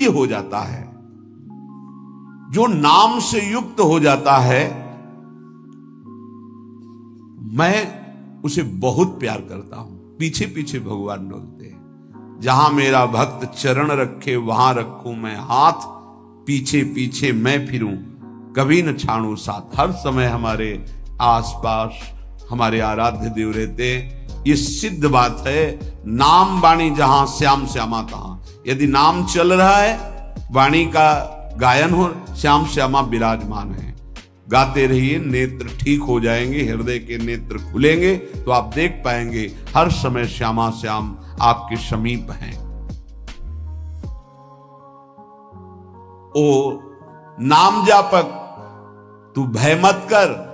हो जाता है, जो नाम से युक्त हो जाता है, मैं उसे बहुत प्यार करता हूं। पीछे पीछे भगवान डोलते हैं। जहां मेरा भक्त चरण रखे वहां रखूं मैं हाथ, पीछे पीछे मैं फिरूं कभी न छाड़ू साथ। हर समय हमारे आसपास हमारे आराध्य देव रहते। ये सिद्ध बात है। नाम वाणी जहां श्याम श्यामा तहां। यदि नाम चल रहा है, वाणी का गायन हो, श्याम श्यामा विराजमान है। गाते रहिए, नेत्र ठीक हो जाएंगे, हृदय के नेत्र खुलेंगे तो आप देख पाएंगे हर समय श्यामा श्याम आपके समीप हैं। ओ नाम जापक, तू भय मत कर,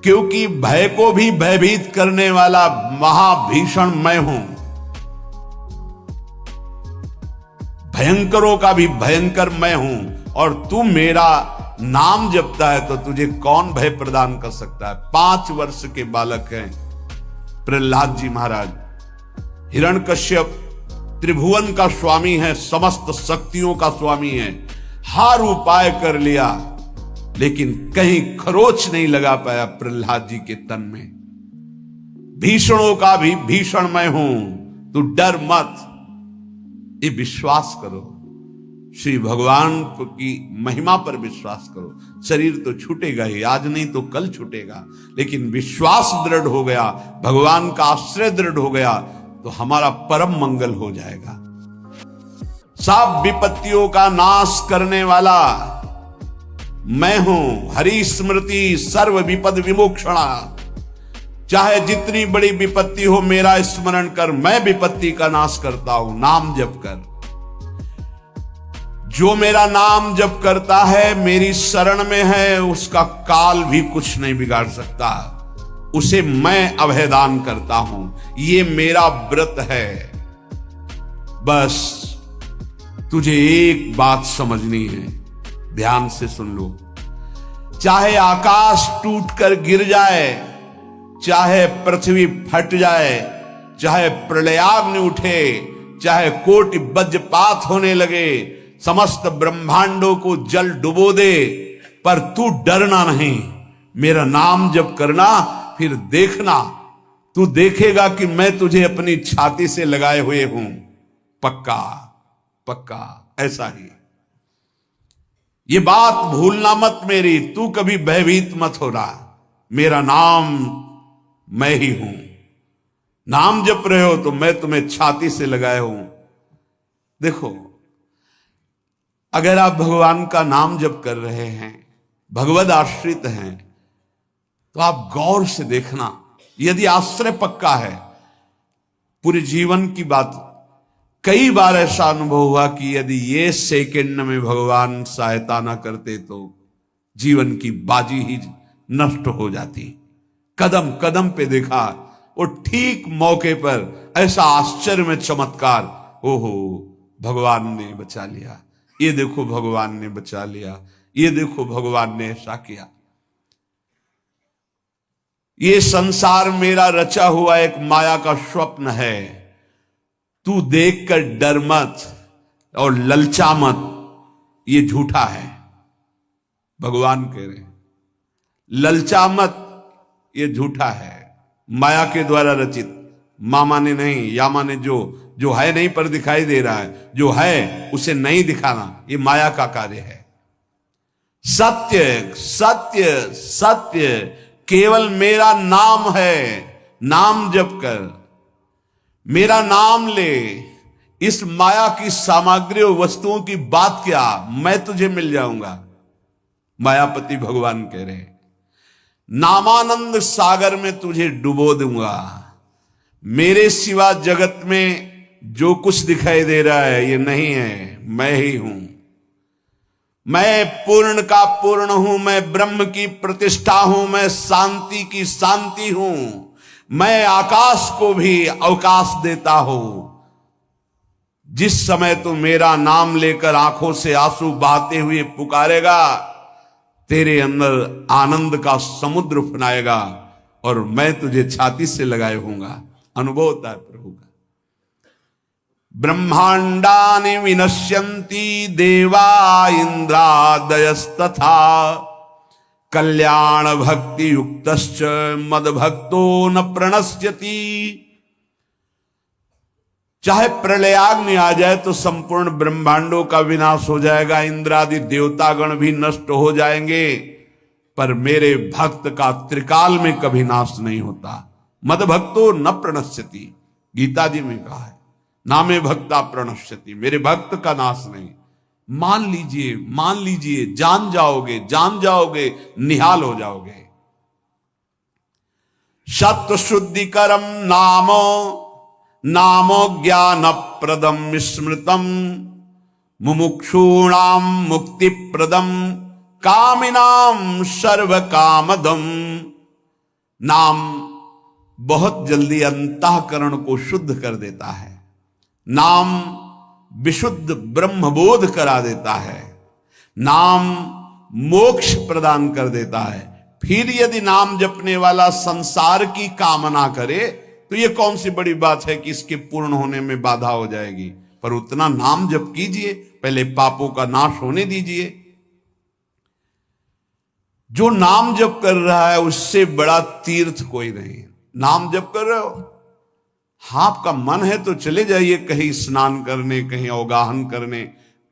क्योंकि भय को भी भयभीत करने वाला महाभीषण मैं हूं। भयंकरों का भी भयंकर मैं हूं। और तू मेरा नाम जपता है तो तुझे कौन भय प्रदान कर सकता है। 5 वर्ष के बालक हैं प्रहलाद जी महाराज। हिरण्यकश्यप त्रिभुवन का स्वामी है, समस्त शक्तियों का स्वामी है। हर उपाय कर लिया, लेकिन कहीं खरोच नहीं लगा पाया प्रहलाद जी के तन में। भीषणों का भी भीषण मैं हूं, तू डर मत। ये विश्वास करो, श्री भगवान की महिमा पर विश्वास करो। शरीर तो छूटेगा ही, आज नहीं तो कल छूटेगा, लेकिन विश्वास दृढ़ हो गया, भगवान का आश्रय दृढ़ हो गया तो हमारा परम मंगल हो जाएगा। सब विपत्तियों का नाश करने वाला मैं हूं। हरि स्मृति सर्व विपद विमोक्षणा। चाहे जितनी बड़ी विपत्ति हो, मेरा स्मरण कर, मैं विपत्ति का नाश करता हूं। नाम जप कर। जो मेरा नाम जप करता है, मेरी शरण में है, उसका काल भी कुछ नहीं बिगाड़ सकता। उसे मैं अभयदान करता हूं। ये मेरा व्रत है। बस तुझे एक बात समझनी है, ध्यान से सुन लो। चाहे आकाश टूटकर गिर जाए, चाहे पृथ्वी फट जाए, चाहे प्रलयाग्नि उठे, चाहे कोटि वज्रपात होने लगे, समस्त ब्रह्मांडों को जल डुबो दे, पर तू डरना नहीं। मेरा नाम जप करना, फिर देखना, तू देखेगा कि मैं तुझे अपनी छाती से लगाए हुए हूं। पक्का पक्का ऐसा ही। ये बात भूलना मत मेरी। तू कभी भयभीत मत हो रहा। मेरा नाम मैं ही हूं। नाम जप रहे हो तो मैं तुम्हें छाती से लगाए हूं। देखो, अगर आप भगवान का नाम जप कर रहे हैं, भगवद आश्रित हैं, तो आप गौर से देखना। यदि आश्रय पक्का है, पूरे जीवन की बात, कई बार ऐसा अनुभव हुआ कि यदि ये सेकंड में भगवान सहायता ना करते तो जीवन की बाजी ही नष्ट हो जाती। कदम कदम पे देखा, वो ठीक मौके पर ऐसा आश्चर्य में चमत्कार। ओहो, भगवान ने बचा लिया। ये देखो भगवान ने बचा लिया। ये देखो भगवान ने ऐसा किया। ये संसार मेरा रचा हुआ एक माया का स्वप्न है। तू देखकर डर मत और ललचा मत, ये झूठा है। भगवान कह रहे हैं, ललचा मत, ये झूठा है, माया के द्वारा रचित। मामा ने नहीं, यामा ने जो है नहीं पर दिखाई दे रहा है, जो है उसे नहीं दिखाना, ये माया का कार्य है। सत्य सत्य सत्य केवल मेरा नाम है। नाम जप कर, मेरा नाम ले। इस माया की सामग्री और वस्तुओं की बात क्या, मैं तुझे मिल जाऊंगा। मायापति भगवान कह रहे हैं, नामानंद सागर में तुझे डुबो दूंगा। मेरे सिवा जगत में जो कुछ दिखाई दे रहा है ये नहीं है, मैं ही हूं। मैं पूर्ण का पूर्ण हूं, मैं ब्रह्म की प्रतिष्ठा हूं, मैं शांति की शांति हूं। मैं आकाश को भी अवकाश देता हूं। जिस समय तू मेरा नाम लेकर आंखों से आंसू बहाते हुए पुकारेगा, तेरे अंदर आनंद का समुद्र उफनाएगा और मैं तुझे छाती से लगाए होऊंगा। अनुभव होता है प्रभु का। ब्रह्मांडानि विनश्यन्ति देवा इंद्रादयस्तथा कल्याण भक्ति युक्तश्च मद भक्तो न प्रणश्यति। चाहे प्रलयाग्नि आ जाए तो संपूर्ण ब्रह्मांडों का विनाश हो जाएगा, इंद्रादि देवतागण भी नष्ट हो जाएंगे, पर मेरे भक्त का त्रिकाल में कभी नाश नहीं होता। मद भक्तो न प्रणश्यति, गीता जी में कहा है, नामे भक्ता प्रणश्यति, मेरे भक्त का नाश नहीं। मान लीजिए, जान जाओगे, निहाल हो जाओगे। सत्व शुद्धिकरम नामो ज्ञान प्रदम स्मृतम मुमुक्षूणाम मुक्ति प्रदम कामिनाम सर्व कामदम। नाम बहुत जल्दी अंतःकरण को शुद्ध कर देता है, नाम विशुद्ध ब्रह्मबोध करा देता है, नाम मोक्ष प्रदान कर देता है। फिर यदि नाम जपने वाला संसार की कामना करे तो ये कौन सी बड़ी बात है कि इसके पूर्ण होने में बाधा हो जाएगी। पर उतना नाम जप कीजिए, पहले पापों का नाश होने दीजिए। जो नाम जप कर रहा है उससे बड़ा तीर्थ कोई नहीं। नाम जप कर रहे हो, आपका मन है तो चले जाइए कहीं स्नान करने, कहीं अवगाहन करने,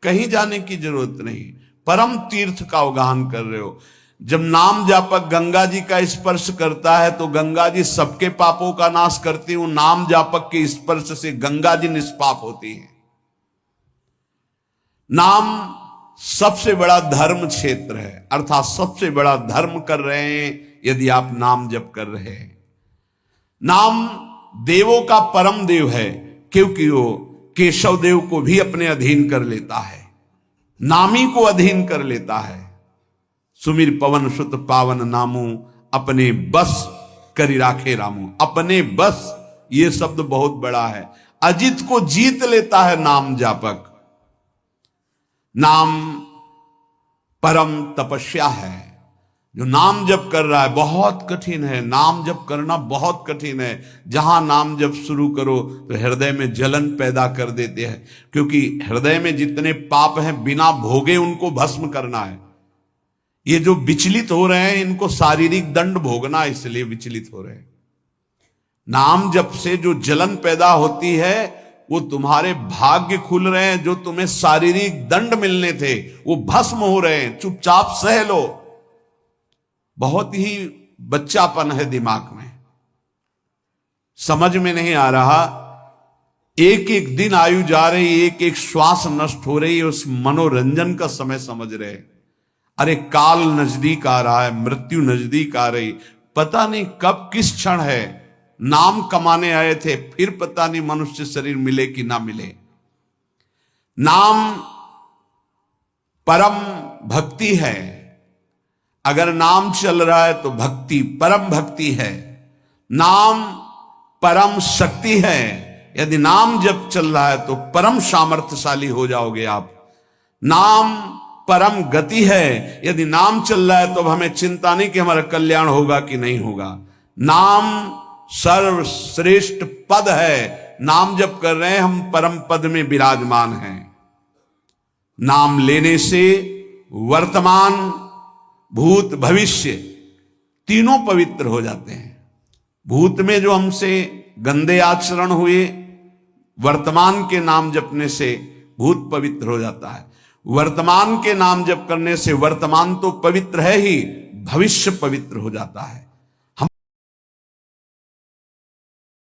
कहीं जाने की जरूरत नहीं। परम तीर्थ का अवगाहन कर रहे हो। जब नाम जापक गंगा जी का स्पर्श करता है तो गंगा जी सबके पापों का नाश करती हूं, नाम जापक के स्पर्श से गंगा जी निष्पाप होती है। नाम सबसे बड़ा धर्म क्षेत्र है, अर्थात सबसे बड़ा धर्म कर रहे हैं यदि आप नाम जप कर रहे हैं। नाम देवों का परम देव है, क्योंकि वो केशव देव को भी अपने अधीन कर लेता है, नामी को अधीन कर लेता है। सुमिर पवन सुत पावन नामू अपने बस करी राखे रामू। अपने बस, ये शब्द बहुत बड़ा है। अजित को जीत लेता है नाम जापक। नाम परम तपस्या है। जो नाम जप कर रहा है बहुत कठिन है, नाम जप करना बहुत कठिन है। जहां नाम जप शुरू करो तो हृदय में जलन पैदा कर देते हैं, क्योंकि हृदय में जितने पाप हैं बिना भोगे उनको भस्म करना है। ये जो विचलित हो रहे हैं इनको शारीरिक दंड भोगना, इसलिए विचलित हो रहे हैं। नाम जप से जो जलन पैदा होती है वो तुम्हारे भाग्य खुल रहे हैं, जो तुम्हें शारीरिक दंड मिलने थे वो भस्म हो रहे हैं। चुपचाप सह लो। बहुत ही बच्चापन है दिमाग में, समझ में नहीं आ रहा। एक एक दिन आयु जा रही, एक एक श्वास नष्ट हो रही है, उस मनोरंजन का समय समझ रहे। अरे काल नजदीक आ रहा है, मृत्यु नजदीक आ रही, पता नहीं कब किस क्षण है। नाम कमाने आए थे, फिर पता नहीं मनुष्य शरीर मिले कि ना मिले। नाम परम भक्ति है। अगर नाम चल रहा है तो भक्ति परम भक्ति है। नाम परम शक्ति है। यदि नाम जब चल रहा है तो परम सामर्थ्यशाली हो जाओगे आप। नाम परम गति है। यदि नाम चल रहा है तो अब हमें चिंता नहीं कि हमारा कल्याण होगा कि नहीं होगा। नाम सर्वश्रेष्ठ पद है। नाम जप कर रहे हैं हम, परम पद में विराजमान हैं। नाम लेने से वर्तमान भूत भविष्य तीनों पवित्र हो जाते हैं। भूत में जो हमसे गंदे आचरण हुए, वर्तमान के नाम जपने से भूत पवित्र हो जाता है। वर्तमान के नाम जप करने से वर्तमान तो पवित्र है ही, भविष्य पवित्र हो जाता है।